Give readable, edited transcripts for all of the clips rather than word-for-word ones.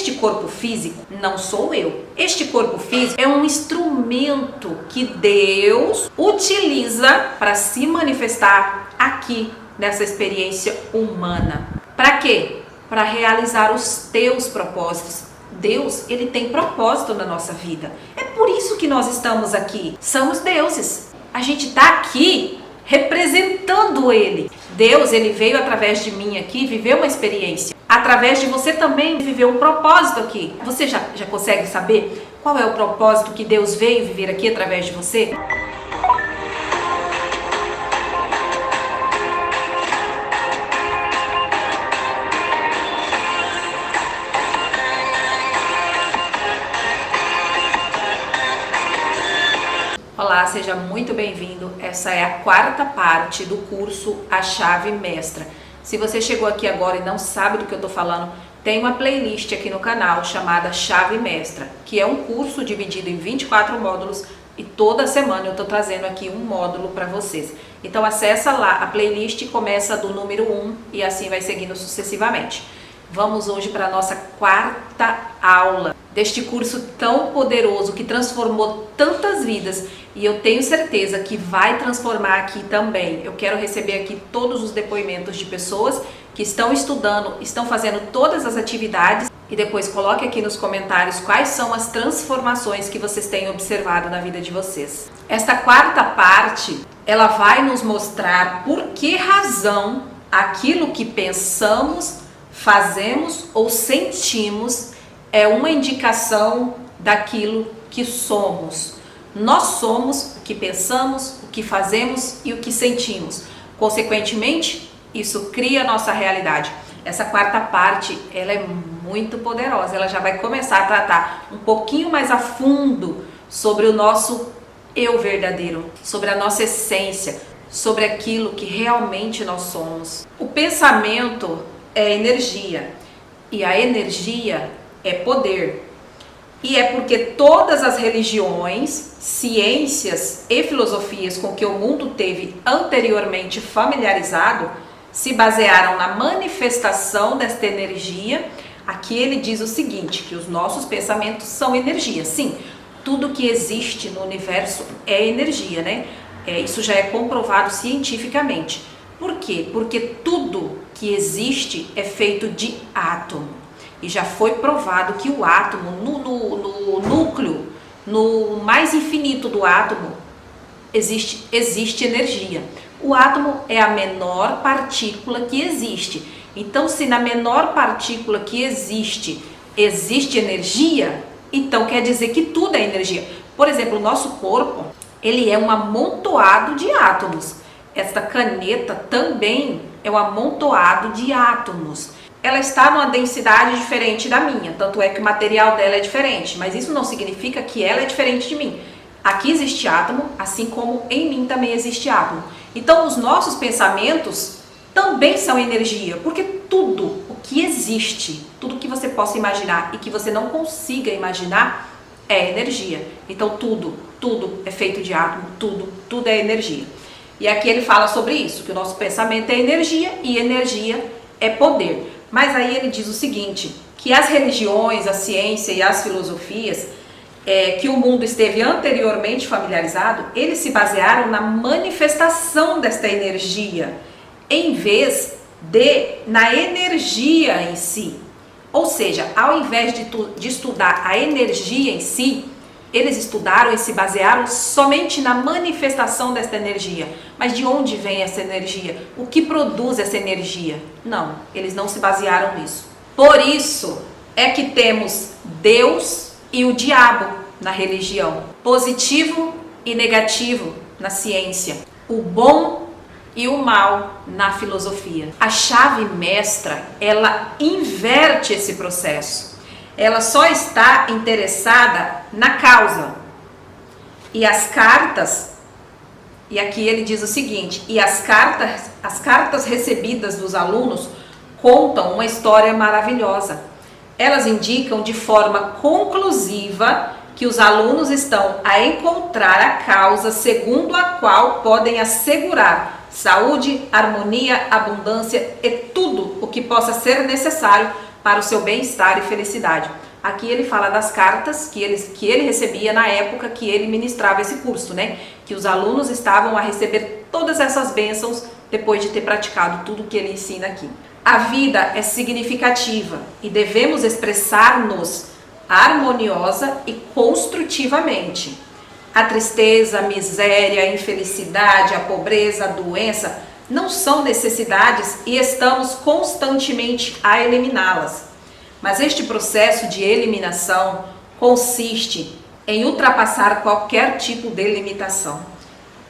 este corpo físico não sou eu. Este corpo físico é um instrumento que Deus utiliza para se manifestar aqui nessa experiência humana. Para quê? Para realizar os teus propósitos. Deus, ele tem propósito na nossa vida. É por isso que nós estamos aqui. Somos deuses. A gente está aqui representando ele. Deus, ele veio através de mim aqui viver uma experiência. Através de você também viveu um propósito aqui. Você já consegue saber qual é o propósito que Deus veio viver aqui através de você? Olá, seja muito bem-vindo. Essa é a quarta parte do curso A Chave Mestra. Se você chegou aqui agora e não sabe do que eu estou falando, tem uma playlist aqui no canal chamada Chave Mestra, que é um curso dividido em 24 módulos e toda semana eu estou trazendo aqui um módulo para vocês. Então acessa lá, a playlist começa do número 1 e assim vai seguindo sucessivamente. Vamos hoje para a nossa quarta aula deste curso tão poderoso que transformou tantas vidas e eu tenho certeza que vai transformar aqui também. Eu quero receber aqui todos os depoimentos de pessoas que estão estudando, estão fazendo todas as atividades e depois coloque aqui nos comentários quais são as transformações que vocês têm observado na vida de vocês. Esta quarta parte, ela vai nos mostrar por que razão aquilo que pensamos, fazemos ou sentimos é uma indicação daquilo que somos. Nós somos o que pensamos, o que fazemos e o que sentimos. Consequentemente, isso cria a nossa realidade. Essa quarta parte, ela é muito poderosa. Ela já vai começar a tratar um pouquinho mais a fundo sobre o nosso eu verdadeiro, sobre a nossa essência, sobre aquilo que realmente nós somos. O pensamento é energia e a energia é poder. E é porque todas as religiões, ciências e filosofias com que o mundo teve anteriormente familiarizado se basearam na manifestação desta energia. Aqui ele diz o seguinte, que os nossos pensamentos são energia. Sim, tudo que existe no universo é energia, né? Isso já é comprovado cientificamente. Por quê? Porque tudo que existe é feito de átomo. E já foi provado que o átomo, no núcleo, no mais infinito do átomo, existe energia. O átomo é a menor partícula que existe. Então, se na menor partícula que existe energia, então quer dizer que tudo é energia. Por exemplo, o nosso corpo, ele é um amontoado de átomos. Esta caneta também é um amontoado de átomos. Ela está numa densidade diferente da minha, tanto é que o material dela é diferente, mas isso não significa que ela é diferente de mim. Aqui existe átomo, assim como em mim também existe átomo. Então os nossos pensamentos também são energia, porque tudo o que existe, tudo que você possa imaginar e que você não consiga imaginar é energia. Então tudo é feito de átomo, tudo é energia. E aqui ele fala sobre isso, que o nosso pensamento é energia e energia é poder. Mas aí ele diz o seguinte, que as religiões, a ciência e as filosofias que o mundo esteve anteriormente familiarizado, eles se basearam na manifestação desta energia, em vez na energia em si. Ou seja, ao invés de estudar a energia em si, eles estudaram e se basearam somente na manifestação desta energia. Mas de onde vem essa energia? O que produz essa energia? Não, eles não se basearam nisso. Por isso é que temos Deus e o diabo na religião, positivo e negativo na ciência, o bom e o mal na filosofia. A chave mestra, ela inverte esse processo. Ela só está interessada na causa. E as cartas, e aqui ele diz o seguinte, e as cartas recebidas dos alunos contam uma história maravilhosa. Elas indicam de forma conclusiva que os alunos estão a encontrar a causa segundo a qual podem assegurar saúde, harmonia, abundância e tudo o que possa ser necessário para o seu bem-estar e felicidade. Aqui ele fala das cartas que ele recebia na época que ele ministrava esse curso, né? Que os alunos estavam a receber todas essas bênçãos depois de ter praticado tudo que ele ensina aqui. A vida é significativa e devemos expressar-nos harmoniosa e construtivamente. A tristeza, a miséria, a infelicidade, a pobreza, a doença não são necessidades e estamos constantemente a eliminá-las. Mas este processo de eliminação consiste em ultrapassar qualquer tipo de limitação.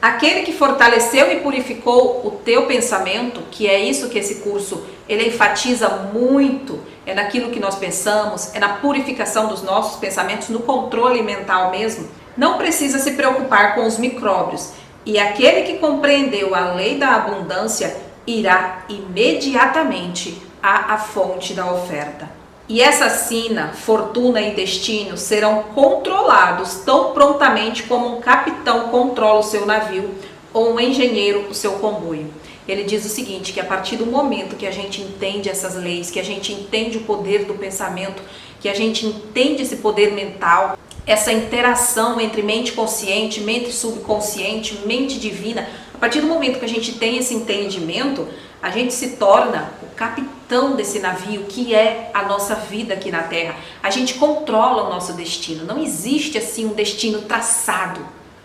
Aquele que fortaleceu e purificou o teu pensamento, que é isso que esse curso ele enfatiza muito, é naquilo que nós pensamos, é na purificação dos nossos pensamentos, no controle mental mesmo, não precisa se preocupar com os micróbios. E aquele que compreendeu a lei da abundância irá imediatamente à fonte da oferta. E essa sina, fortuna e destino serão controlados tão prontamente como um capitão controla o seu navio ou um engenheiro o seu comboio. Ele diz o seguinte, que a partir do momento que a gente entende essas leis, que a gente entende o poder do pensamento, que a gente entende esse poder mental, essa interação entre mente consciente, mente subconsciente, mente divina, a partir do momento que a gente tem esse entendimento, a gente se torna o capitão desse navio que é a nossa vida aqui na Terra. A gente controla o nosso destino. Não existe assim um destino traçado.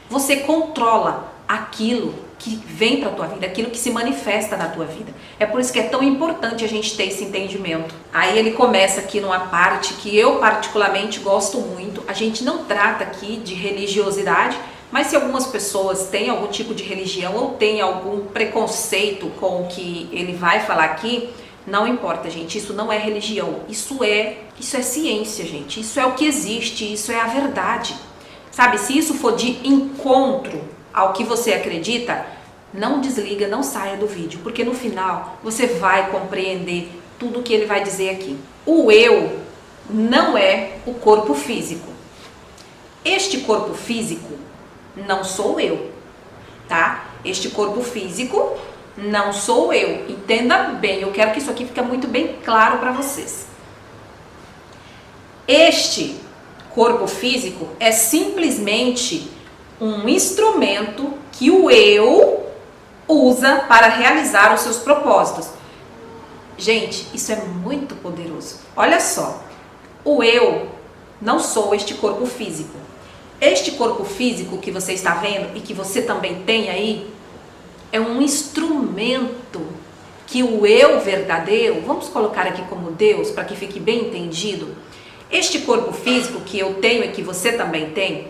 Você controla aquilo que vem para a tua vida, aquilo que se manifesta na tua vida. É por isso que é tão importante a gente ter esse entendimento. Aí ele começa aqui numa parte que eu particularmente gosto muito. A gente não trata aqui de religiosidade, mas se algumas pessoas têm algum tipo de religião ou têm algum preconceito com o que ele vai falar aqui, não importa, gente, isso não é religião, isso é ciência, gente, isso é o que existe, isso é a verdade. Sabe, se isso for de encontro ao que você acredita, não desliga, não saia do vídeo, porque no final você vai compreender tudo o que ele vai dizer aqui. O eu não é o corpo físico. Este corpo físico não sou eu, tá? Este corpo físico não sou eu. Entenda bem, eu quero que isso aqui fique muito bem claro para vocês. Este corpo físico é simplesmente um instrumento que o eu usa para realizar os seus propósitos. Gente, isso é muito poderoso. Olha só, o eu não sou este corpo físico. Este corpo físico que você está vendo e que você também tem aí, é um instrumento que o eu verdadeiro, vamos colocar aqui como Deus, para que fique bem entendido, este corpo físico que eu tenho e que você também tem,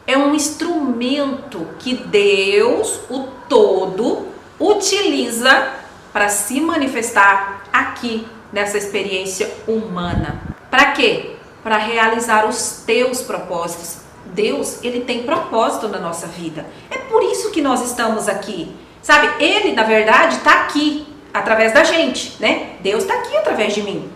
é um instrumento que Deus, o todo, utiliza para se manifestar aqui nessa experiência humana. Para quê? Para realizar os teus propósitos. Deus, ele tem propósito na nossa vida. É por isso que nós estamos aqui. Sabe, ele, na verdade, está aqui através da gente, né? Deus está aqui através de mim.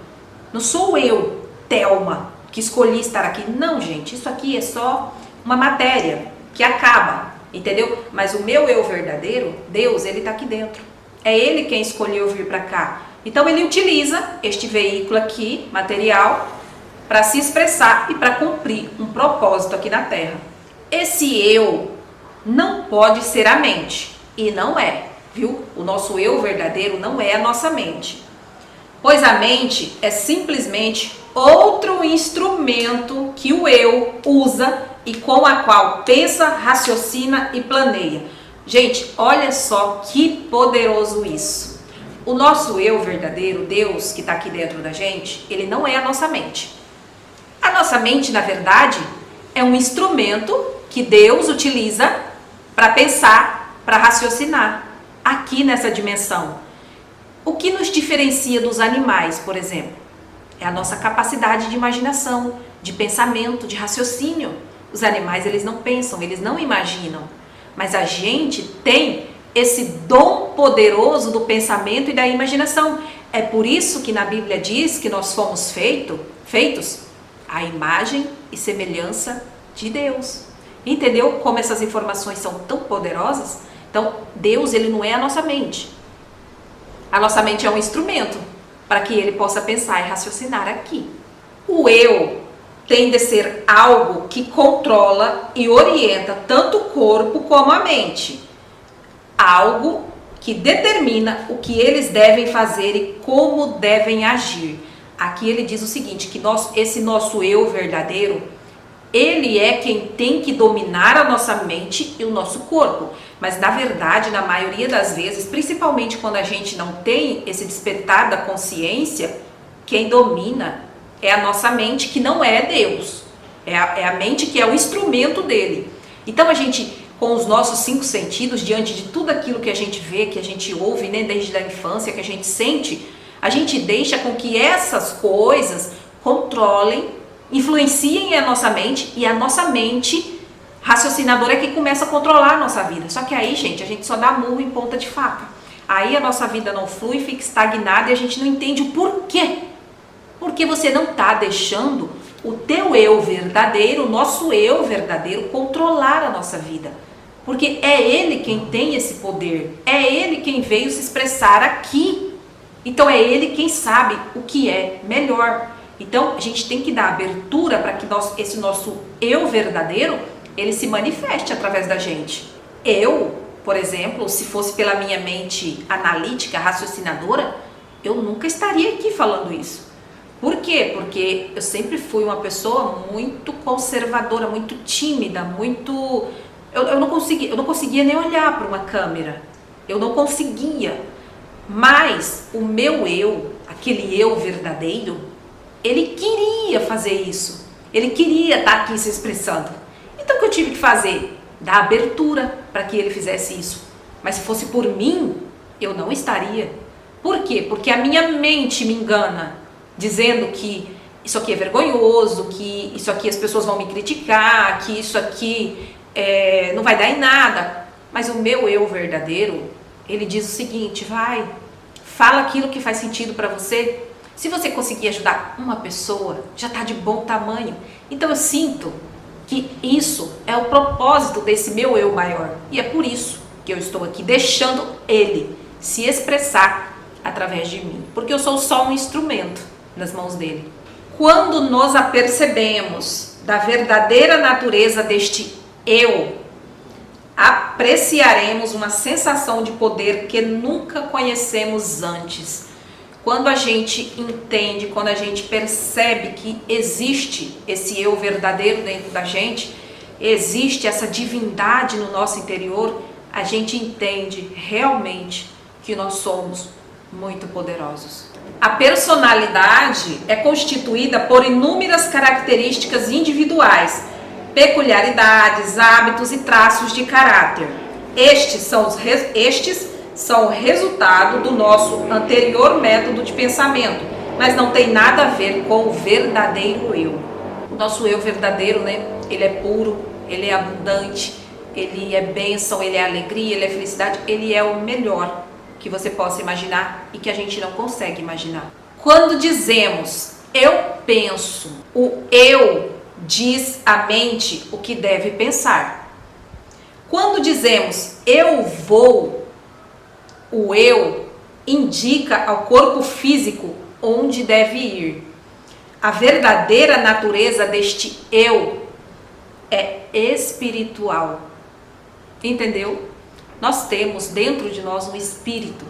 Não sou eu, Thelma, que escolhi estar aqui. Não, gente, isso aqui é só uma matéria que acaba, entendeu? Mas o meu eu verdadeiro, Deus, ele está aqui dentro. É ele quem escolheu vir para cá. Então ele utiliza este veículo aqui, material, para se expressar e para cumprir um propósito aqui na Terra. Esse eu não pode ser a mente, e não é, viu? O nosso eu verdadeiro não é a nossa mente, pois a mente é simplesmente outro instrumento que o eu usa e com a qual pensa, raciocina e planeia. Gente, olha só que poderoso isso. O nosso eu verdadeiro, Deus que está aqui dentro da gente, ele não é a nossa mente. A nossa mente, na verdade, é um instrumento que Deus utiliza para pensar, para raciocinar, aqui nessa dimensão. O que nos diferencia dos animais, por exemplo? É a nossa capacidade de imaginação, de pensamento, de raciocínio. Os animais, eles não pensam, eles não imaginam. Mas a gente tem esse dom poderoso do pensamento e da imaginação. É por isso que na Bíblia diz que nós fomos feitos à imagem e semelhança de Deus. Entendeu como essas informações são tão poderosas? Então, Deus, ele não é a nossa mente. A nossa mente é um instrumento para que ele possa pensar e raciocinar aqui. O eu tende a ser algo que controla e orienta tanto o corpo como a mente. Algo que determina o que eles devem fazer e como devem agir. Aqui ele diz o seguinte, que esse nosso eu verdadeiro, ele é quem tem que dominar a nossa mente e o nosso corpo. Mas na verdade, na maioria das vezes, principalmente quando a gente não tem esse despertar da consciência, quem domina é a nossa mente, que não é Deus. É a mente que é o instrumento dele. Então a gente, com os nossos 5 sentidos, diante de tudo aquilo que a gente vê, que a gente ouve, né, desde a infância, que a gente sente, a gente deixa com que essas coisas controlem, influenciem a nossa mente, e a nossa mente raciocinadora é que começa a controlar a nossa vida. Só que aí, gente, a gente só dá murro em ponta de faca. Aí a nossa vida não flui, fica estagnada e a gente não entende o porquê. Porque você não está deixando o teu eu verdadeiro, o nosso eu verdadeiro, controlar a nossa vida. Porque é ele quem tem esse poder, é ele quem veio se expressar aqui. Então é ele quem sabe o que é melhor. Então a gente tem que dar abertura para que esse nosso eu verdadeiro, ele se manifeste através da gente. Eu, por exemplo, se fosse pela minha mente analítica, raciocinadora, eu nunca estaria aqui falando isso. Por quê? Porque eu sempre fui uma pessoa muito conservadora, muito tímida, muito... Eu não conseguia nem olhar para uma câmera. Eu não conseguia. Mas o meu eu, aquele eu verdadeiro, ele queria fazer isso. Ele queria estar aqui se expressando. Então o que eu tive que fazer? Dar abertura para que ele fizesse isso. Mas se fosse por mim, eu não estaria. Por quê? Porque a minha mente me engana, dizendo que isso aqui é vergonhoso, que isso aqui as pessoas vão me criticar, que isso aqui não vai dar em nada. Mas o meu eu verdadeiro, ele diz o seguinte, fala aquilo que faz sentido para você. Se você conseguir ajudar uma pessoa, já está de bom tamanho. Então eu sinto que isso é o propósito desse meu eu maior. E é por isso que eu estou aqui deixando ele se expressar através de mim. Porque eu sou só um instrumento nas mãos dele. Quando nos apercebemos da verdadeira natureza deste eu, apreciaremos uma sensação de poder que nunca conhecemos antes. Quando a gente entende, quando a gente percebe que existe esse eu verdadeiro dentro da gente, existe essa divindade no nosso interior, a gente entende realmente que nós somos muito poderosos. A personalidade é constituída por inúmeras características individuais, peculiaridades, hábitos e traços de caráter. Estes são o resultado do nosso anterior método de pensamento, mas não tem nada a ver com o verdadeiro eu. O nosso eu verdadeiro, né? Ele é puro, ele é abundante, ele é bênção, ele é alegria, ele é felicidade, ele é o melhor que você possa imaginar e que a gente não consegue imaginar. Quando dizemos eu penso, o eu diz à mente o que deve pensar. Quando dizemos eu vou, o eu indica ao corpo físico onde deve ir. A verdadeira natureza deste eu é espiritual. Entendeu? Nós temos dentro de nós um espírito.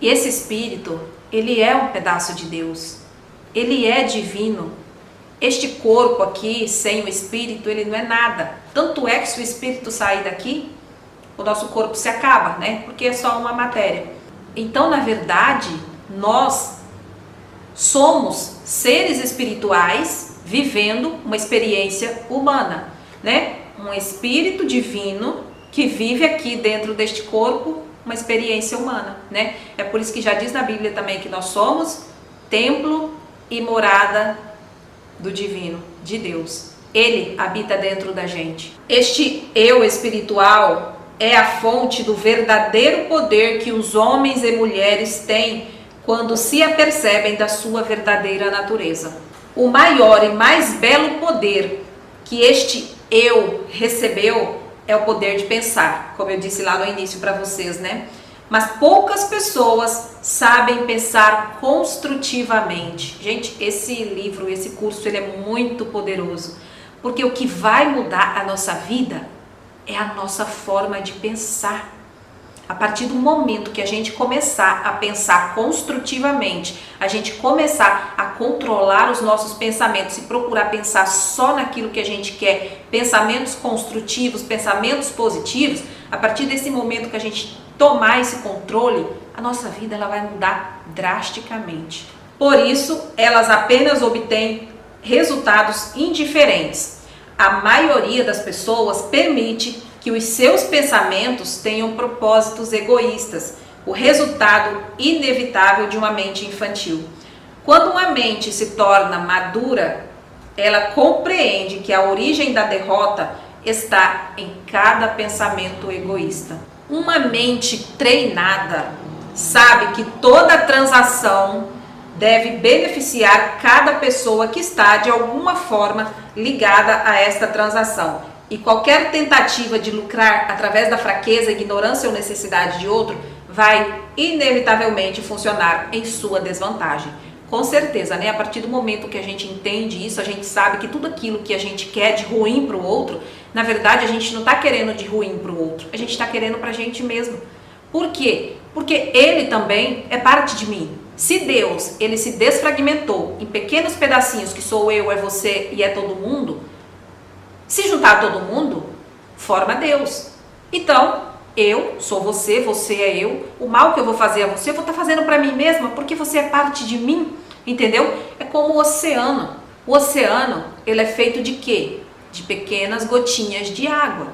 E esse espírito, ele é um pedaço de Deus. Ele é divino. Este corpo aqui, sem o espírito, ele não é nada. Tanto é que se o espírito sair daqui, o nosso corpo se acaba, né? Porque é só uma matéria. Então, na verdade, nós somos seres espirituais vivendo uma experiência humana, né? Um espírito divino que vive aqui dentro deste corpo uma experiência humana, né? É por isso que já diz na Bíblia também que nós somos templo e morada do divino, de Deus. Ele habita dentro da gente. Este eu espiritual é a fonte do verdadeiro poder que os homens e mulheres têm quando se apercebem da sua verdadeira natureza. O maior e mais belo poder que este eu recebeu é o poder de pensar, como eu disse lá no início para vocês, né? Mas poucas pessoas sabem pensar construtivamente. Gente, esse livro, esse curso, ele é muito poderoso, porque o que vai mudar a nossa vida é a nossa forma de pensar. A partir do momento que a gente começar a pensar construtivamente, a gente começar a controlar os nossos pensamentos e procurar pensar só naquilo que a gente quer, pensamentos construtivos, pensamentos positivos, a partir desse momento que a gente tomar esse controle, a nossa vida ela vai mudar drasticamente. Por isso, elas apenas obtêm resultados indiferentes. A maioria das pessoas permite que os seus pensamentos tenham propósitos egoístas, o resultado inevitável de uma mente infantil. Quando uma mente se torna madura, ela compreende que a origem da derrota está em cada pensamento egoísta. Uma mente treinada sabe que toda transação deve beneficiar cada pessoa que está de alguma forma ligada a esta transação. E qualquer tentativa de lucrar através da fraqueza, ignorância ou necessidade de outro vai inevitavelmente funcionar em sua desvantagem. Com certeza, né? A partir do momento que a gente entende isso, a gente sabe que tudo aquilo que a gente quer de ruim para o outro, na verdade a gente não está querendo de ruim para o outro, a gente está querendo para a gente mesmo. Por quê? Porque ele também é parte de mim. Se Deus, ele se desfragmentou em pequenos pedacinhos, que sou eu, é você e é todo mundo, se juntar todo mundo, forma Deus. Então, eu sou você, você é eu. O mal que eu vou fazer a você, eu vou estar fazendo para mim mesma, porque você é parte de mim, entendeu? É como o oceano. O oceano, ele é feito de quê? De pequenas gotinhas de água.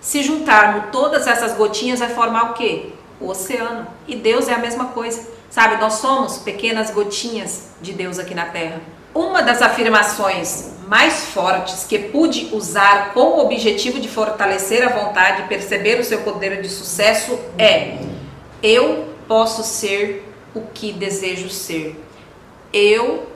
Se juntarmos todas essas gotinhas, vai formar o quê? O oceano. E Deus é a mesma coisa. Sabe, nós somos pequenas gotinhas de Deus aqui na Terra. Uma das afirmações mais fortes que pude usar com o objetivo de fortalecer a vontade e perceber o seu poder de sucesso é: eu posso ser o que desejo ser. Eu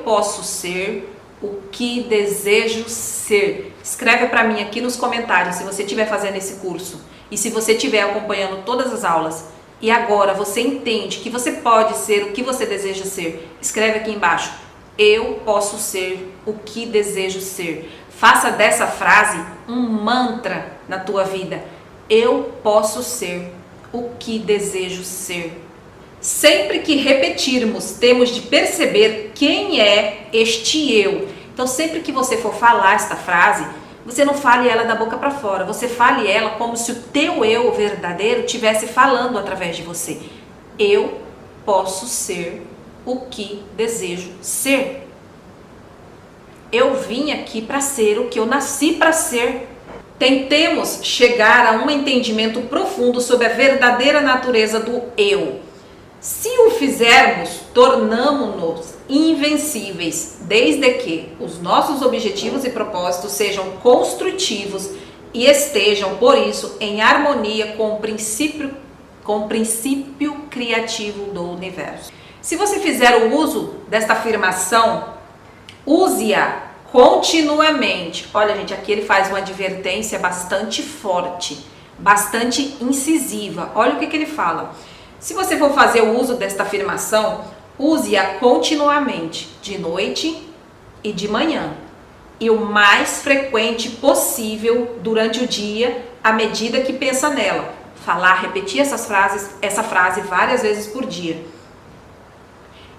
posso ser o que desejo ser. Escreve para mim aqui nos comentários se você estiver fazendo esse curso e se você estiver acompanhando todas as aulas. E agora você entende que você pode ser o que você deseja ser. Escreve aqui embaixo: eu posso ser o que desejo ser. Faça dessa frase um mantra na tua vida. Eu posso ser o que desejo ser. Sempre que repetirmos, temos de perceber quem é este eu. Então, sempre que você for falar esta frase, você não fale ela da boca para fora, você fale ela como se o teu eu verdadeiro estivesse falando através de você. Eu posso ser o que desejo ser. Eu vim aqui para ser o que eu nasci para ser. Tentemos chegar a um entendimento profundo sobre a verdadeira natureza do eu. Se o fizermos, tornamo-nos invencíveis, desde que os nossos objetivos e propósitos sejam construtivos e estejam, por isso, em harmonia com o princípio criativo do universo. Se você fizer o uso desta afirmação, use-a continuamente. Olha, gente, aqui ele faz uma advertência bastante forte, bastante incisiva. Olha o que ele fala. Se você for fazer o uso desta afirmação, use-a continuamente, de noite e de manhã, e o mais frequente possível durante o dia, à medida que pensa nela. Falar, repetir essa frase várias vezes por dia.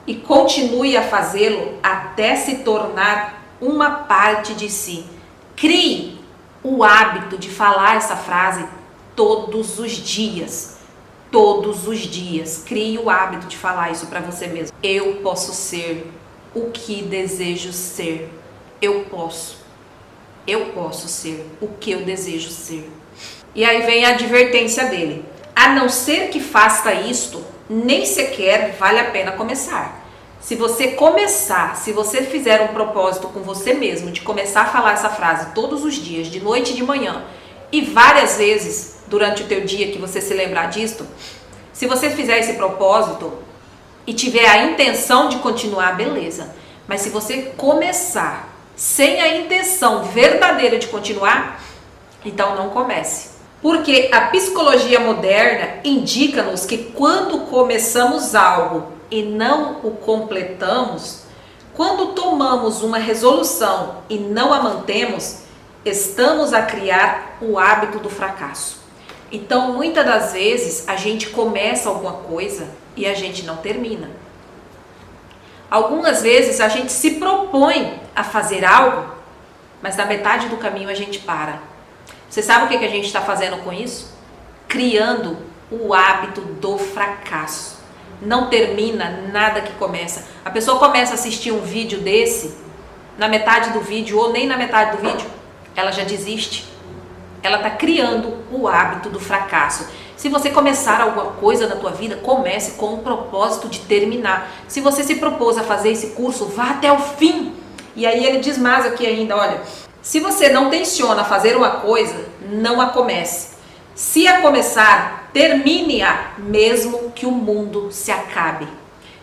E continue a fazê-lo até se tornar uma parte de si. Crie o hábito de falar essa frase todos os dias. Todos os dias. Crie o hábito de falar isso para você mesmo. Eu posso ser o que desejo ser. Eu posso. Eu posso ser o que eu desejo ser. E aí vem a advertência dele. A não ser que faça isto, nem sequer vale a pena começar. Se você começar, se você fizer um propósito com você mesmo de começar a falar essa frase todos os dias, de noite e de manhã, e várias vezes durante o teu dia que você se lembrar disto, se você fizer esse propósito e tiver a intenção de continuar, beleza. Mas se você começar sem a intenção verdadeira de continuar, então não comece. Porque a psicologia moderna indica-nos que quando começamos algo e não o completamos, quando tomamos uma resolução e não a mantemos, estamos a criar o hábito do fracasso. Então, muitas das vezes, a gente começa alguma coisa e a gente não termina. Algumas vezes, a gente se propõe a fazer algo, mas na metade do caminho a gente para. Você sabe o que a gente está fazendo com isso? Criando o hábito do fracasso. Não termina nada que começa. A pessoa começa a assistir um vídeo desse, na metade do vídeo ou nem na metade do vídeo, ela já desiste. Ela está criando o hábito do fracasso. Se você começar alguma coisa na tua vida, comece com o propósito de terminar. Se você se propôs a fazer esse curso, vá até o fim. E aí ele diz mais aqui ainda, olha, se você não tenciona fazer uma coisa, não a comece. Se a começar, termine-a, mesmo que o mundo se acabe.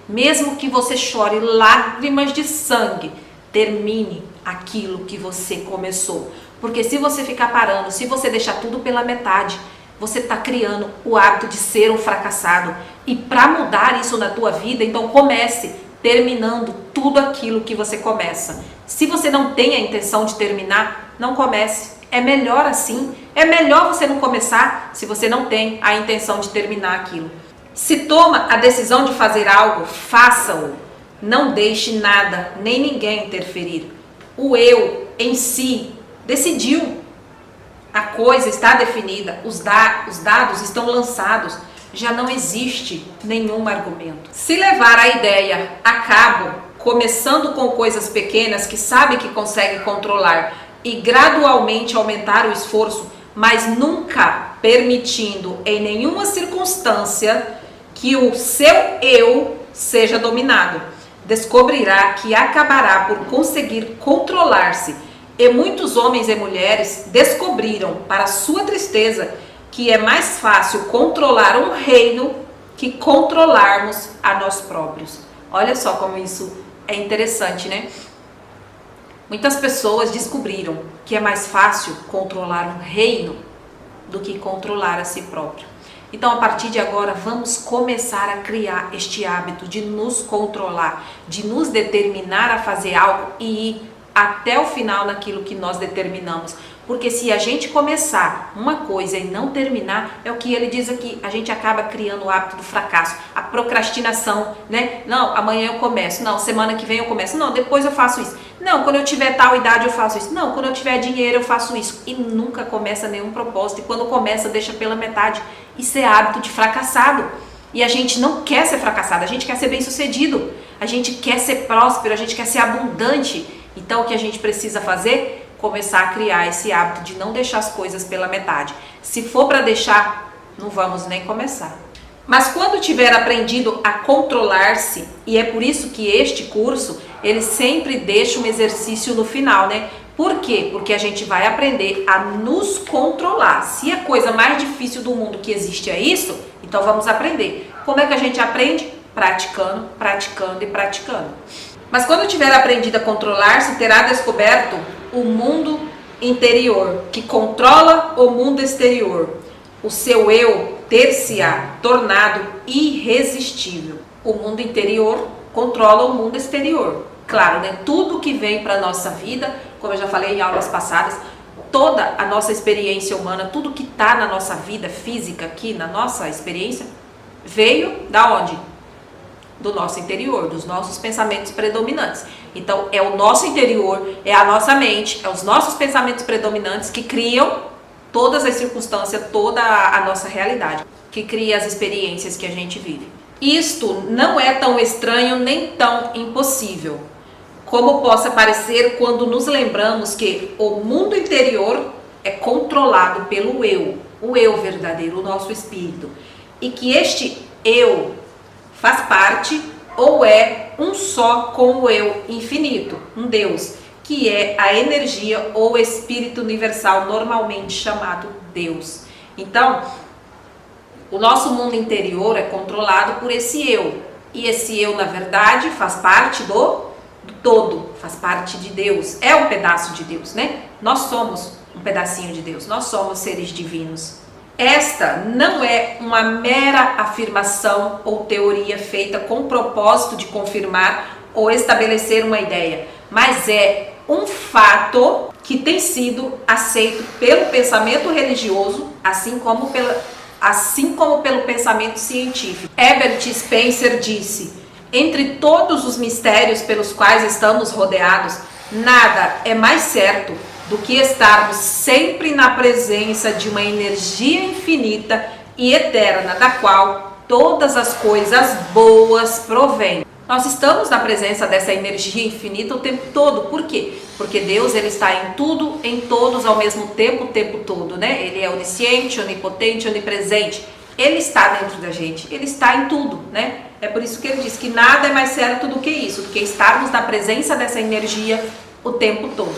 Mesmo que você chore lágrimas de sangue, termine aquilo que você começou. Porque se você ficar parando, se você deixar tudo pela metade, você está criando o hábito de ser um fracassado. E para mudar isso na tua vida, então comece terminando tudo aquilo que você começa. Se você não tem a intenção de terminar, não comece. É melhor assim. É melhor você não começar se você não tem a intenção de terminar aquilo. Se toma a decisão de fazer algo, faça-o. Não deixe nada, nem ninguém interferir. O eu em si decidiu. A coisa está definida, os dados estão lançados, já não existe nenhum argumento. Se levar a ideia a cabo, começando com coisas pequenas que sabe que consegue controlar e gradualmente aumentar o esforço, mas nunca permitindo em nenhuma circunstância que o seu eu seja dominado, descobrirá que acabará por conseguir controlar-se. E muitos homens e mulheres descobriram, para sua tristeza, que é mais fácil controlar um reino que controlarmos a nós próprios. Olha só como isso é interessante, né? Muitas pessoas descobriram que é mais fácil controlar um reino do que controlar a si próprio. Então, a partir de agora, vamos começar a criar este hábito de nos controlar, de nos determinar a fazer algo e ir até o final naquilo que nós determinamos. Porque se a gente começar uma coisa e não terminar, é o que ele diz aqui, a gente acaba criando o hábito do fracasso, a procrastinação, né? Não, amanhã eu começo, não, semana que vem eu começo, não, depois eu faço isso, não, quando eu tiver tal idade eu faço isso, não, quando eu tiver dinheiro eu faço isso, e nunca começa nenhum propósito, e quando começa deixa pela metade. Isso é hábito de fracassado, e a gente não quer ser fracassado, a gente quer ser bem sucedido, a gente quer ser próspero, a gente quer ser abundante. Então o que a gente precisa fazer? Começar a criar esse hábito de não deixar as coisas pela metade. Se for para deixar, não vamos nem começar. Mas quando tiver aprendido a controlar-se, e é por isso que este curso, ele sempre deixa um exercício no final, né? Por quê? Porque a gente vai aprender a nos controlar. Se a coisa mais difícil do mundo que existe é isso, então vamos aprender. Como é que a gente aprende? Praticando, praticando e praticando. Mas quando tiver aprendido a controlar-se, terá descoberto o mundo interior, que controla o mundo exterior. O seu eu ter-se-á tornado irresistível. O mundo interior controla o mundo exterior. Claro, né? Tudo que vem para a nossa vida, como eu já falei em aulas passadas, toda a nossa experiência humana, tudo que está na nossa vida física aqui, na nossa experiência, veio da onde? Do nosso interior, dos nossos pensamentos predominantes. Então, é o nosso interior, é a nossa mente, é os nossos pensamentos predominantes que criam todas as circunstâncias, toda a nossa realidade, que cria as experiências que a gente vive. Isto não é tão estranho nem tão impossível, como possa parecer quando nos lembramos que o mundo interior é controlado pelo eu, o eu verdadeiro, o nosso espírito, e que este eu faz parte ou é um só com o eu infinito, um Deus, que é a energia ou espírito universal, normalmente chamado Deus. Então, o nosso mundo interior é controlado por esse eu, e esse eu, na verdade, faz parte do todo, faz parte de Deus, é um pedaço de Deus, né? Nós somos um pedacinho de Deus, nós somos seres divinos. Esta não é uma mera afirmação ou teoria feita com o propósito de confirmar ou estabelecer uma ideia, mas é um fato que tem sido aceito pelo pensamento religioso, assim como pelo pensamento científico. Herbert Spencer disse: entre todos os mistérios pelos quais estamos rodeados, nada é mais certo do que estarmos sempre na presença de uma energia infinita e eterna, da qual todas as coisas boas provêm. Nós estamos na presença dessa energia infinita o tempo todo. Por quê? Porque Deus, ele está em tudo, em todos ao mesmo tempo, o tempo todo, né? Ele é onisciente, onipotente, onipresente. Ele está dentro da gente, ele está em tudo, né? É por isso que ele diz que nada é mais certo do que isso, do que estarmos na presença dessa energia o tempo todo.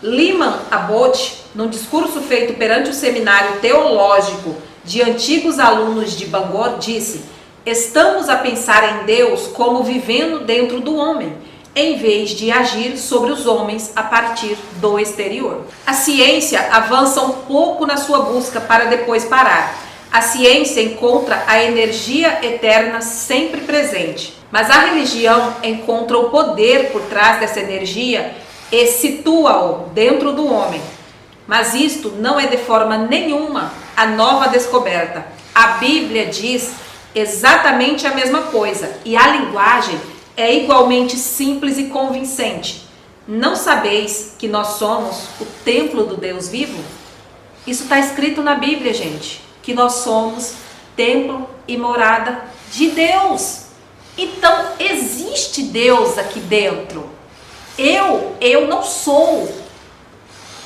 Lyman Abbott, num discurso feito perante o seminário teológico de antigos alunos de Bangor, disse: estamos a pensar em Deus como vivendo dentro do homem, em vez de agir sobre os homens a partir do exterior. A ciência avança um pouco na sua busca para depois parar. A ciência encontra a energia eterna sempre presente, mas a religião encontra o poder por trás dessa energia e situa-o dentro do homem. Mas isto não é de forma nenhuma a nova descoberta. A Bíblia diz exatamente a mesma coisa e a linguagem é igualmente simples e convincente. Não sabeis que nós somos o templo do Deus vivo? Isso está escrito na Bíblia, gente, que nós somos templo e morada de Deus. Então existe Deus aqui dentro. Eu não sou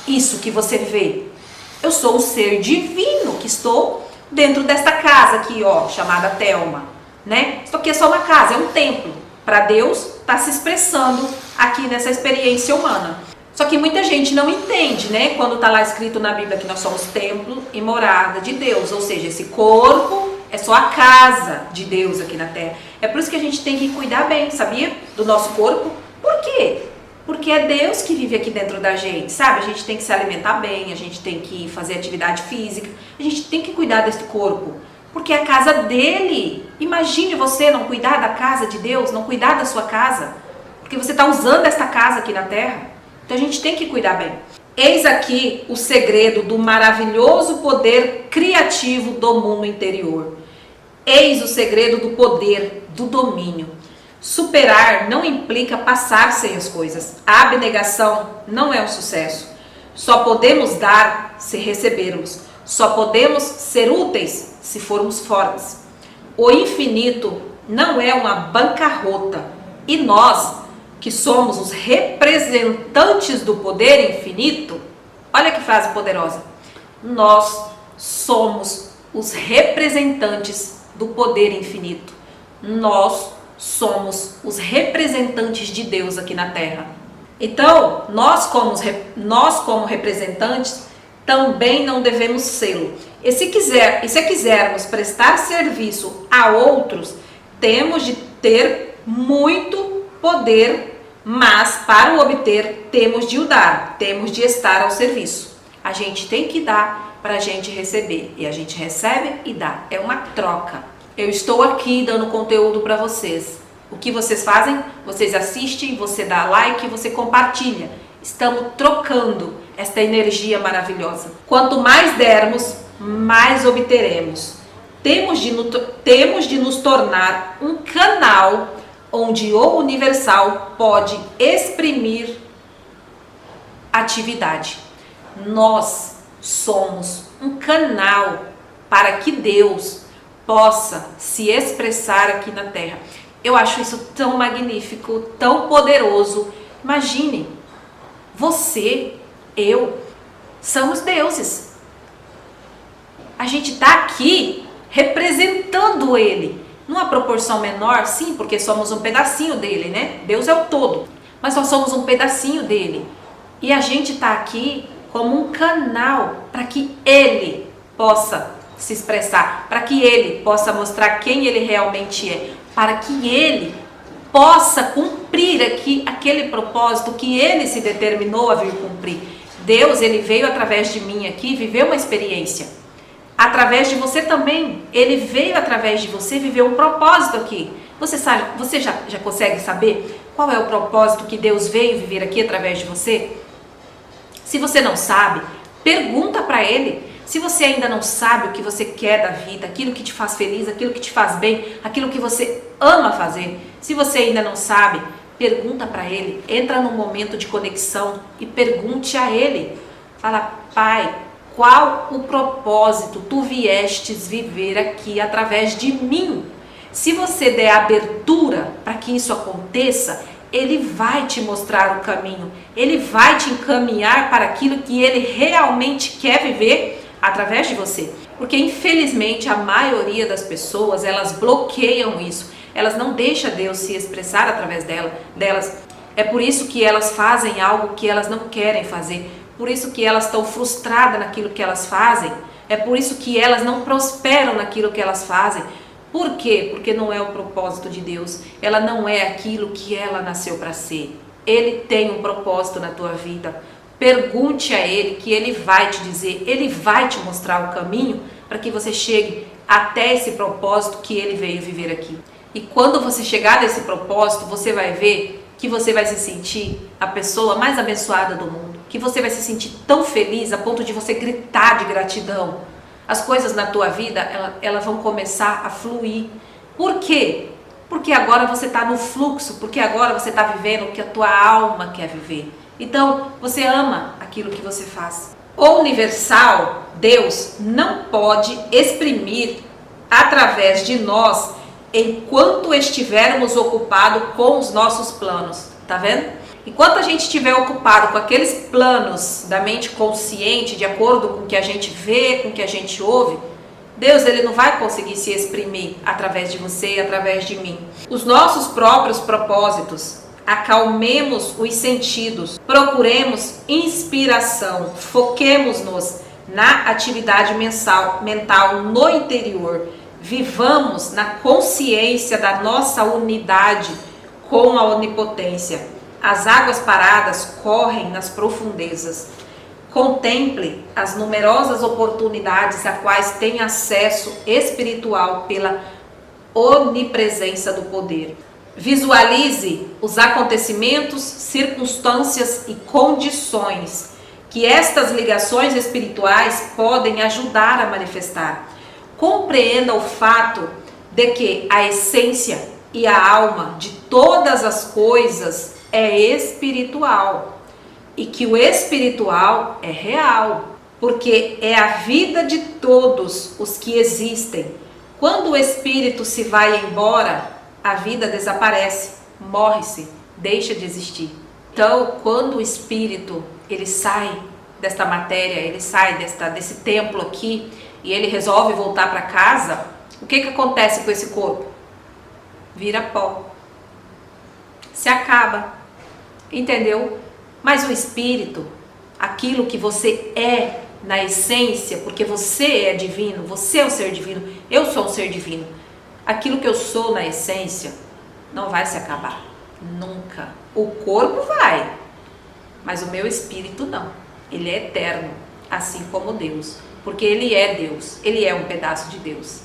isso que você vê. Eu sou o ser divino que estou dentro desta casa aqui, ó, chamada Thelma, né? Isso aqui é só uma casa, é um templo. Para Deus está se expressando aqui nessa experiência humana. Só que muita gente não entende, né? Quando está lá escrito na Bíblia que nós somos templo e morada de Deus. Ou seja, esse corpo é só a casa de Deus aqui na Terra. É por isso que a gente tem que cuidar bem, sabia? Do nosso corpo. Por quê? Porque é Deus que vive aqui dentro da gente, sabe? A gente tem que se alimentar bem, a gente tem que fazer atividade física, a gente tem que cuidar desse corpo, porque é a casa dele. Imagine você não cuidar da casa de Deus, não cuidar da sua casa, porque você está usando esta casa aqui na Terra. Então a gente tem que cuidar bem. Eis aqui o segredo do maravilhoso poder criativo do mundo interior. Eis o segredo do poder, do domínio. Superar não implica passar sem as coisas. A abnegação não é um sucesso. Só podemos dar se recebermos. Só podemos ser úteis se formos fortes. O infinito não é uma bancarrota. E nós, que somos os representantes do poder infinito, olha que frase poderosa. Nós somos os representantes do poder infinito. Nós somos os representantes de Deus aqui na Terra. Então, nós como representantes também não devemos sê-lo. E se quisermos prestar serviço a outros, temos de ter muito poder, mas para o obter temos de o dar, temos de estar ao serviço. A gente tem que dar para a gente receber, e a gente recebe e dá. É uma troca. Eu estou aqui dando conteúdo para vocês. O que vocês fazem? Vocês assistem, você dá like, você compartilha. Estamos trocando esta energia maravilhosa. Quanto mais dermos, mais obteremos. Temos de nos tornar um canal onde o universal pode exprimir atividade. Nós somos um canal para que Deus possa se expressar aqui na Terra. Eu acho isso tão magnífico, tão poderoso. Imagine, você, eu, somos deuses. A gente está aqui representando Ele. Numa proporção menor, sim, porque somos um pedacinho dele, né? Deus é o todo, mas nós somos um pedacinho dele. E a gente está aqui como um canal para que Ele possa se expressar, para que Ele possa mostrar quem Ele realmente é, para que Ele possa cumprir aqui aquele propósito que Ele se determinou a vir cumprir. Deus, Ele veio através de mim aqui viver uma experiência. através de você também. Ele veio através de você viver um propósito aqui. Você já consegue saber qual é o propósito que Deus veio viver aqui através de você? Se você não sabe, pergunta para Ele. Se você ainda não sabe o que você quer da vida, aquilo que te faz feliz, aquilo que te faz bem, aquilo que você ama fazer, se você ainda não sabe, pergunta para Ele. Entra num momento de conexão e pergunte a Ele. Fala: Pai, qual o propósito tu viestes viver aqui através de mim? Se você der abertura para que isso aconteça, Ele vai te mostrar o caminho, Ele vai te encaminhar para aquilo que Ele realmente quer viver através de você. Porque infelizmente a maioria das pessoas, elas bloqueiam isso, elas não deixam Deus se expressar através delas. É por isso que elas fazem algo que elas não querem fazer, por isso que elas estão frustradas naquilo que elas fazem, é por isso que elas não prosperam naquilo que elas fazem. Por quê? Porque não é o propósito de Deus, ela não é aquilo que ela nasceu para ser. Ele tem um propósito na tua vida. Pergunte a Ele, que Ele vai te dizer, Ele vai te mostrar o caminho para que você chegue até esse propósito que Ele veio viver aqui. E quando você chegar nesse propósito, você vai ver que você vai se sentir a pessoa mais abençoada do mundo, que você vai se sentir tão feliz a ponto de você gritar de gratidão. As coisas na tua vida, elas vão começar a fluir. Por quê? Porque agora você está no fluxo, porque agora você está vivendo o que a tua alma quer viver. Então, você ama aquilo que você faz. O universal, Deus, não pode exprimir através de nós enquanto estivermos ocupados com os nossos planos. Tá vendo? Enquanto a gente estiver ocupado com aqueles planos da mente consciente, de acordo com o que a gente vê, com o que a gente ouve, Deus, ele não vai conseguir se exprimir através de você e através de mim. Os nossos próprios propósitos, acalmemos os sentidos, procuremos inspiração, foquemos-nos na atividade mental no interior, vivamos na consciência da nossa unidade com a onipotência. As águas paradas correm nas profundezas. Contemple as numerosas oportunidades a quais tem acesso espiritual pela onipresença do poder. Visualize os acontecimentos, circunstâncias e condições que estas ligações espirituais podem ajudar a manifestar. Compreenda o fato de que a essência e a alma de todas as coisas é espiritual e que o espiritual é real, porque é a vida de todos os que existem. Quando o espírito se vai embora, a vida desaparece, morre-se, deixa de existir. Então, quando o espírito ele sai desta matéria, ele sai desse templo aqui e ele resolve voltar para casa, o que acontece com esse corpo? Vira pó, se acaba, entendeu? Mas o espírito, aquilo que você é na essência, porque você é divino, você é um ser divino, eu sou um ser divino, aquilo que eu sou na essência não vai se acabar, nunca. O corpo vai, mas o meu espírito não. Ele é eterno, assim como Deus, porque ele é Deus, ele é um pedaço de Deus.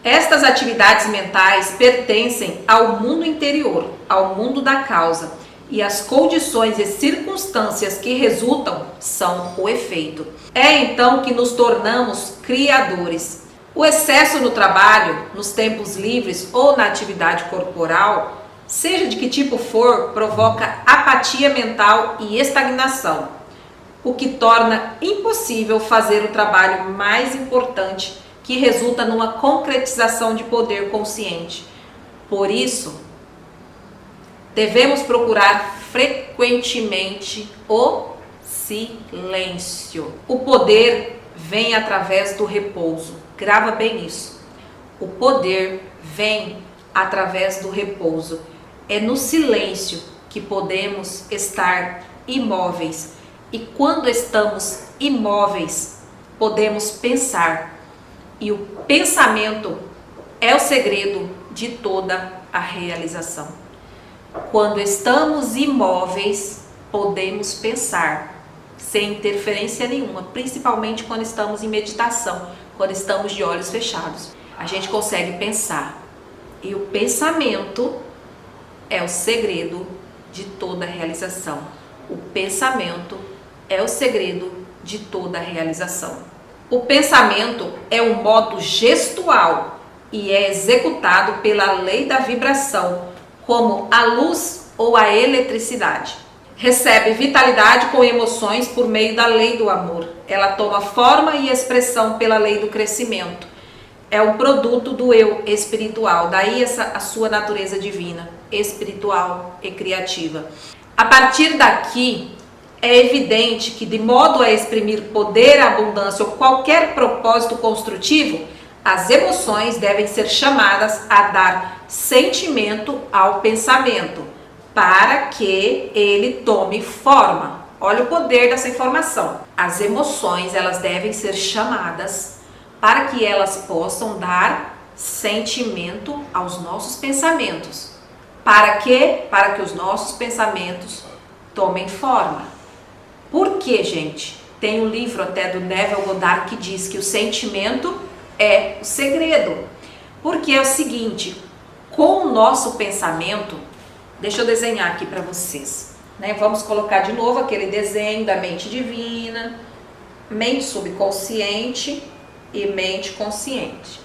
Estas atividades mentais pertencem ao mundo interior, ao mundo da causa, e as condições e circunstâncias que resultam são o efeito. É então que nos tornamos criadores. O excesso no trabalho, nos tempos livres ou na atividade corporal, seja de que tipo for, provoca apatia mental e estagnação, o que torna impossível fazer o trabalho mais importante, que resulta numa concretização de poder consciente. Por isso, devemos procurar frequentemente o silêncio. O poder vem através do repouso. Grava bem isso. O poder vem através do repouso. É no silêncio que podemos estar imóveis. E quando estamos imóveis, podemos pensar. E o pensamento é o segredo de toda a realização. Quando estamos imóveis, podemos pensar sem interferência nenhuma, principalmente quando estamos em meditação. quando estamos de olhos fechados. A gente consegue pensar. E o pensamento é o segredo de toda realização. O pensamento é o segredo de toda realização. O pensamento é um modo gestual e é executado pela lei da vibração, como a luz ou a eletricidade. Recebe vitalidade com emoções por meio da lei do amor. Ela toma forma e expressão pela lei do crescimento. É um produto do eu espiritual, daí a sua natureza divina, espiritual e criativa. A partir daqui, é evidente que, de modo a exprimir poder, abundância ou qualquer propósito construtivo, as emoções devem ser chamadas a dar sentimento ao pensamento, para que ele tome forma. Olha o poder dessa informação. As emoções, elas devem ser chamadas para que elas possam dar sentimento aos nossos pensamentos. Para quê? Para que os nossos pensamentos tomem forma. Por quê, gente? Tem um livro até do Neville Goddard que diz que o sentimento é o segredo. Porque é o seguinte, com o nosso pensamento, deixa eu desenhar aqui para vocês, né? Vamos colocar de novo aquele desenho da mente divina, mente subconsciente e mente consciente.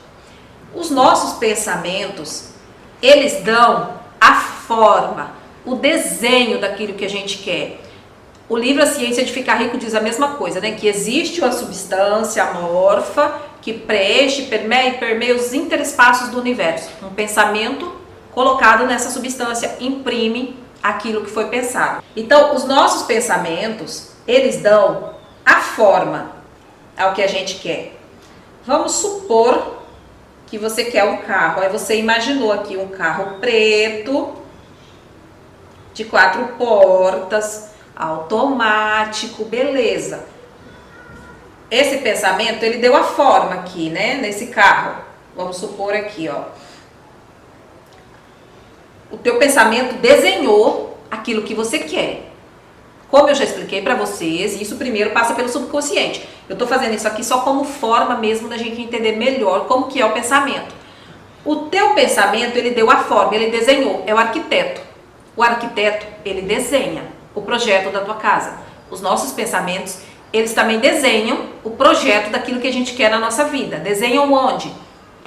Os nossos pensamentos, eles dão a forma, o desenho daquilo que a gente quer. O livro A Ciência de Ficar Rico diz a mesma coisa, né? Que existe uma substância amorfa que preenche, permeia os interespaços do universo. Um pensamento colocado nessa substância imprime aquilo que foi pensado. Então, os nossos pensamentos, eles dão a forma ao que a gente quer. Vamos supor que você quer um carro. Aí você imaginou aqui um carro preto, de 4 portas, automático, beleza. Esse pensamento, ele deu a forma aqui, né, nesse carro. Vamos supor aqui, ó. O teu pensamento desenhou aquilo que você quer. Como eu já expliquei para vocês, isso primeiro passa pelo subconsciente. Eu tô fazendo isso aqui só como forma mesmo da gente entender melhor como que é o pensamento. O teu pensamento, ele deu a forma, ele desenhou, é o arquiteto. O arquiteto, ele desenha o projeto da tua casa. Os nossos pensamentos, eles também desenham o projeto daquilo que a gente quer na nossa vida. Desenham onde?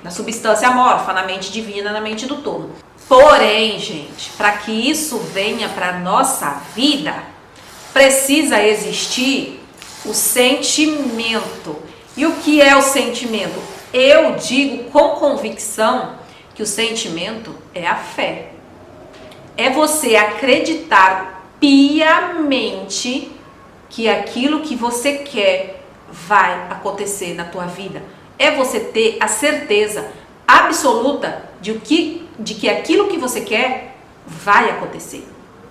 Na substância amorfa, na mente divina, na mente do todo. Porém, gente, para que isso venha para nossa vida, precisa existir o sentimento. E o que é o sentimento? Eu digo com convicção que o sentimento é a fé. É você acreditar piamente que aquilo que você quer vai acontecer na tua vida. É você ter a certeza absoluta de que aquilo que você quer vai acontecer.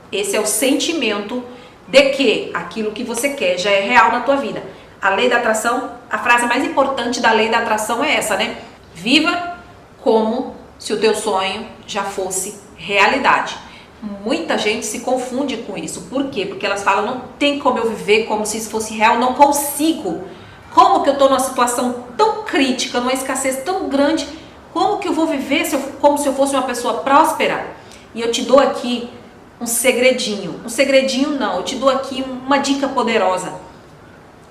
Esse é o sentimento de que aquilo que você quer já é real na tua vida. A lei da atração, a frase mais importante da lei da atração é essa, né? Viva como se o teu sonho já fosse realidade. Muita gente se confunde com isso. Por quê? Porque elas falam, não tem como eu viver como se isso fosse real, não consigo. Como que eu estou numa situação tão crítica, numa escassez tão grande, como que eu vou viver como se eu fosse uma pessoa próspera? E eu te dou aqui um segredinho não, eu te dou aqui uma dica poderosa.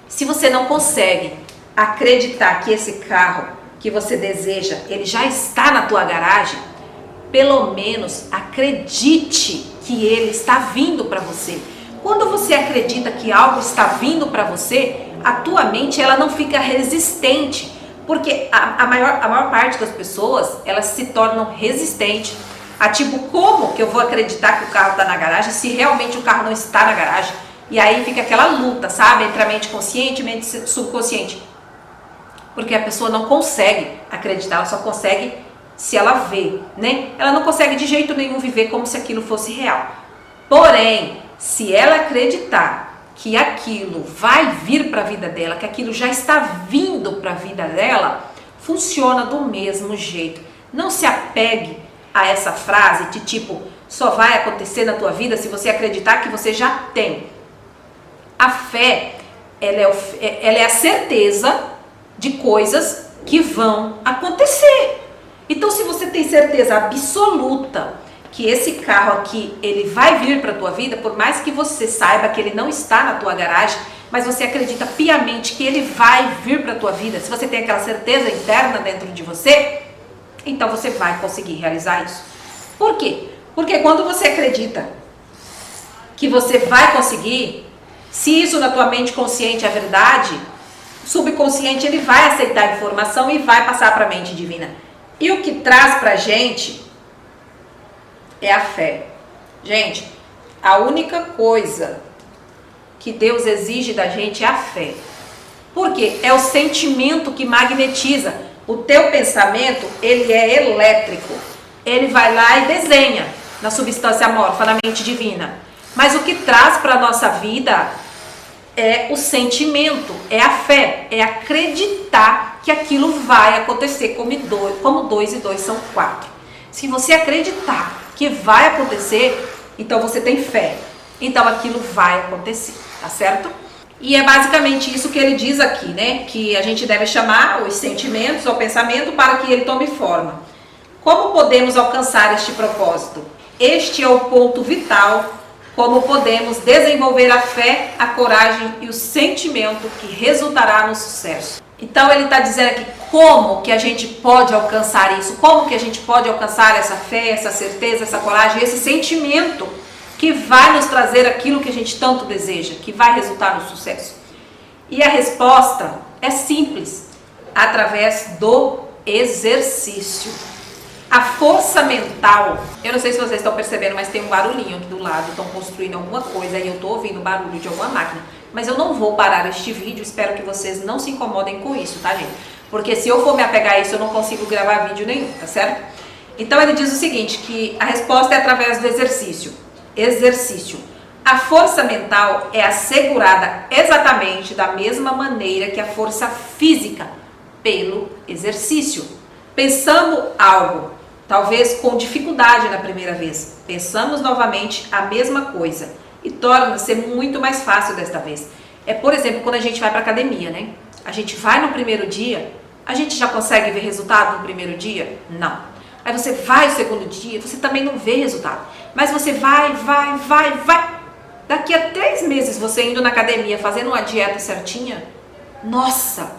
Se você não consegue acreditar que esse carro que você deseja, ele já está na tua garagem, pelo menos acredite que ele está vindo para você. Quando você acredita que algo está vindo para você, a tua mente ela não fica resistente, porque a maior parte das pessoas elas se tornam resistentes. A tipo, como que eu vou acreditar que o carro está na garagem se realmente o carro não está na garagem? E aí fica aquela luta, sabe, entre a mente consciente e a mente subconsciente. Porque a pessoa não consegue acreditar, ela só consegue se ela vê, né? Ela não consegue de jeito nenhum viver como se aquilo fosse real. Porém, se ela acreditar que aquilo vai vir para a vida dela, que aquilo já está vindo para a vida dela, funciona do mesmo jeito. Não se apegue a essa frase de tipo, só vai acontecer na tua vida se você acreditar que você já tem. A fé, ela é a certeza de coisas que vão acontecer. Então, se você tem certeza absoluta que esse carro aqui, ele vai vir para a tua vida, por mais que você saiba que ele não está na tua garagem, mas você acredita piamente que ele vai vir para a tua vida, se você tem aquela certeza interna dentro de você, então você vai conseguir realizar isso. Por quê? Porque quando você acredita que você vai conseguir, se isso na tua mente consciente é verdade, o subconsciente ele vai aceitar a informação e vai passar para a mente divina. E o que traz para a gente é a fé. Gente, a única coisa que Deus exige da gente é a fé. Por quê? É o sentimento que magnetiza. O teu pensamento, ele é elétrico. Ele vai lá e desenha na substância amorfa, na mente divina. Mas o que traz para a nossa vida é o sentimento, é a fé, é acreditar que aquilo vai acontecer como 2 e 2 são 4. Se você acreditar que vai acontecer, então você tem fé. Então aquilo vai acontecer, tá certo? E é basicamente isso que ele diz aqui, né? Que a gente deve chamar os sentimentos ou pensamento para que ele tome forma. Como podemos alcançar este propósito? Este é o ponto vital. Como podemos desenvolver a fé, a coragem e o sentimento que resultará no sucesso. Então ele está dizendo aqui como que a gente pode alcançar isso, como que a gente pode alcançar essa fé, essa certeza, essa coragem, esse sentimento que vai nos trazer aquilo que a gente tanto deseja, que vai resultar no sucesso. E a resposta é simples, através do exercício. A força mental, eu não sei se vocês estão percebendo, mas tem um barulhinho aqui do lado, estão construindo alguma coisa e eu estou ouvindo o barulho de alguma máquina. Mas eu não vou parar este vídeo, espero que vocês não se incomodem com isso, tá, gente? Porque se eu for me apegar a isso, eu não consigo gravar vídeo nenhum, tá certo? Então ele diz o seguinte, que a resposta é através do exercício. Exercício. A força mental é assegurada exatamente da mesma maneira que a força física, pelo exercício. Pensamos algo, talvez com dificuldade na primeira vez, pensamos novamente a mesma coisa e torna-se muito mais fácil desta vez. É, por exemplo, quando a gente vai para academia, né? A gente vai no primeiro dia, a gente já consegue ver resultado no primeiro dia? Não. Aí você vai no segundo dia, você também não vê resultado. Mas você vai. Daqui a 3 meses você indo na academia, fazendo uma dieta certinha, nossa,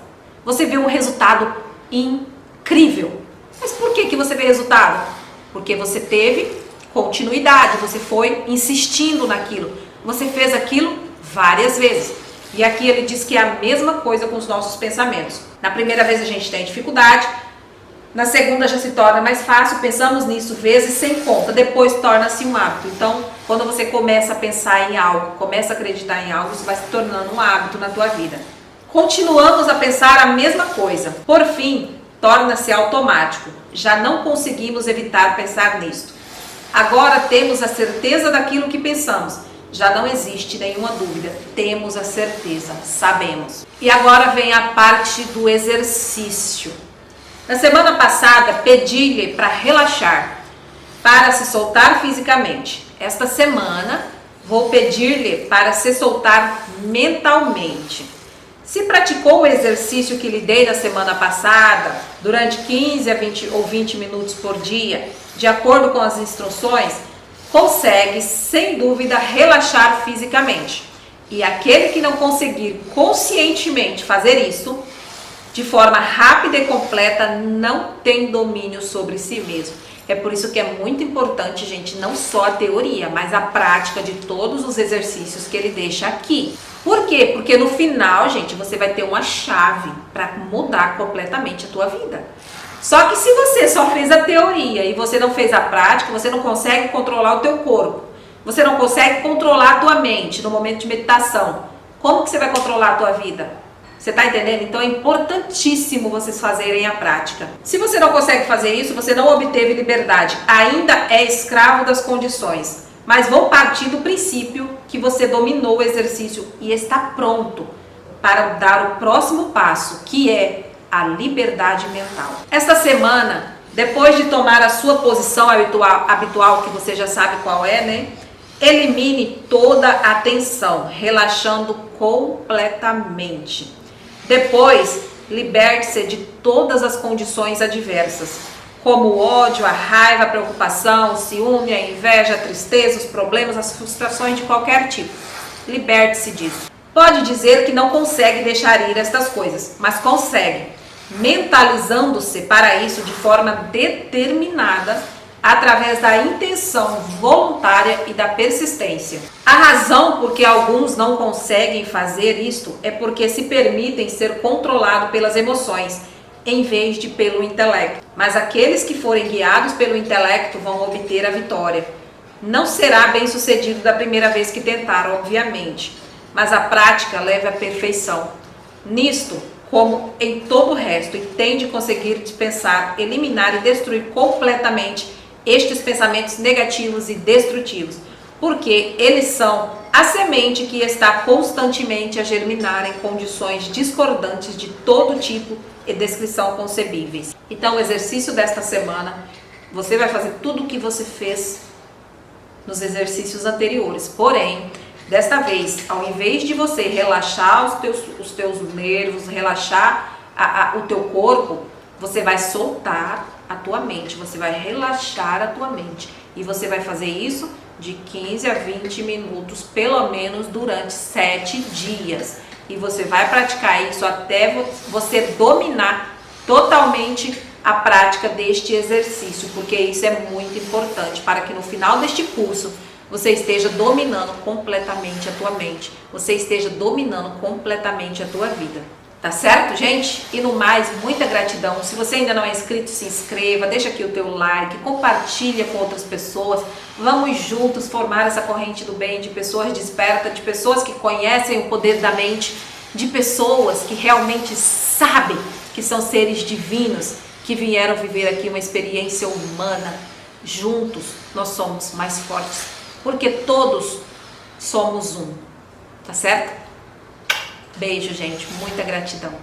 você vê um resultado incrível. Mas por que você vê resultado? Porque você teve continuidade, você foi insistindo naquilo, você fez aquilo várias vezes. E aqui ele diz que é a mesma coisa com os nossos pensamentos. Na primeira vez a gente tem dificuldade, na segunda já se torna mais fácil, pensamos nisso vezes sem conta, depois torna-se um hábito. Então, quando você começa a pensar em algo, começa a acreditar em algo, isso vai se tornando um hábito na tua vida. Continuamos a pensar a mesma coisa. Por fim, torna-se automático. Já não conseguimos evitar pensar nisto. Agora temos a certeza daquilo que pensamos. Já não existe nenhuma dúvida. Temos a certeza, sabemos. E agora vem a parte do exercício. Na semana passada, pedi-lhe para relaxar, para se soltar fisicamente. Esta semana, vou pedir-lhe para se soltar mentalmente. Se praticou o exercício que lhe dei na semana passada, durante 15 a 20 ou 20 minutos por dia, de acordo com as instruções, consegue, sem dúvida, relaxar fisicamente. E aquele que não conseguir conscientemente fazer isso, de forma rápida e completa, não tem domínio sobre si mesmo. É por isso que é muito importante, gente, não só a teoria, mas a prática de todos os exercícios que ele deixa aqui. Por quê? Porque no final, gente, você vai ter uma chave para mudar completamente a tua vida. Só que se você só fez a teoria e você não fez a prática, você não consegue controlar o teu corpo. Você não consegue controlar a tua mente no momento de meditação. Como que você vai controlar a tua vida? Você está entendendo? Então é importantíssimo vocês fazerem a prática. Se você não consegue fazer isso, você não obteve liberdade. Ainda é escravo das condições. Mas vou partir do princípio que você dominou o exercício e está pronto para dar o próximo passo, que é a liberdade mental. Esta semana, depois de tomar a sua posição habitual, que você já sabe qual é, né? Elimine toda a tensão, relaxando completamente. Depois, liberte-se de todas as condições adversas, como o ódio, a raiva, a preocupação, o ciúme, a inveja, a tristeza, os problemas, as frustrações de qualquer tipo. Liberte-se disso. Pode dizer que não consegue deixar ir estas coisas, mas consegue, mentalizando-se para isso de forma determinada, através da intenção voluntária e da persistência. A razão por que alguns não conseguem fazer isto é porque se permitem ser controlados pelas emoções, em vez de pelo intelecto. Mas aqueles que forem guiados pelo intelecto vão obter a vitória. Não será bem sucedido da primeira vez que tentar, obviamente, mas a prática leva à perfeição. Nisto, como em todo o resto, e tem de conseguir dispensar, eliminar e destruir completamente estes pensamentos negativos e destrutivos, porque eles são a semente que está constantemente a germinar em condições discordantes de todo tipo e descrição concebíveis. Então, o exercício desta semana, você vai fazer tudo o que você fez nos exercícios anteriores, porém, desta vez, ao invés de você relaxar os teus nervos, relaxar o teu corpo, você vai soltar a tua mente, você vai relaxar a tua mente. E você vai fazer isso de 15 a 20 minutos, pelo menos durante 7 dias. E você vai praticar isso até você dominar totalmente a prática deste exercício, porque isso é muito importante para que no final deste curso você esteja dominando completamente a tua mente, você esteja dominando completamente a tua vida. Tá certo, gente? E no mais, muita gratidão. Se você ainda não é inscrito, se inscreva, deixa aqui o teu like, compartilha com outras pessoas. Vamos juntos formar essa corrente do bem, de pessoas despertas, de pessoas que conhecem o poder da mente, de pessoas que realmente sabem que são seres divinos, que vieram viver aqui uma experiência humana. Juntos nós somos mais fortes, porque todos somos um. Tá certo? Beijo, gente. Muita gratidão.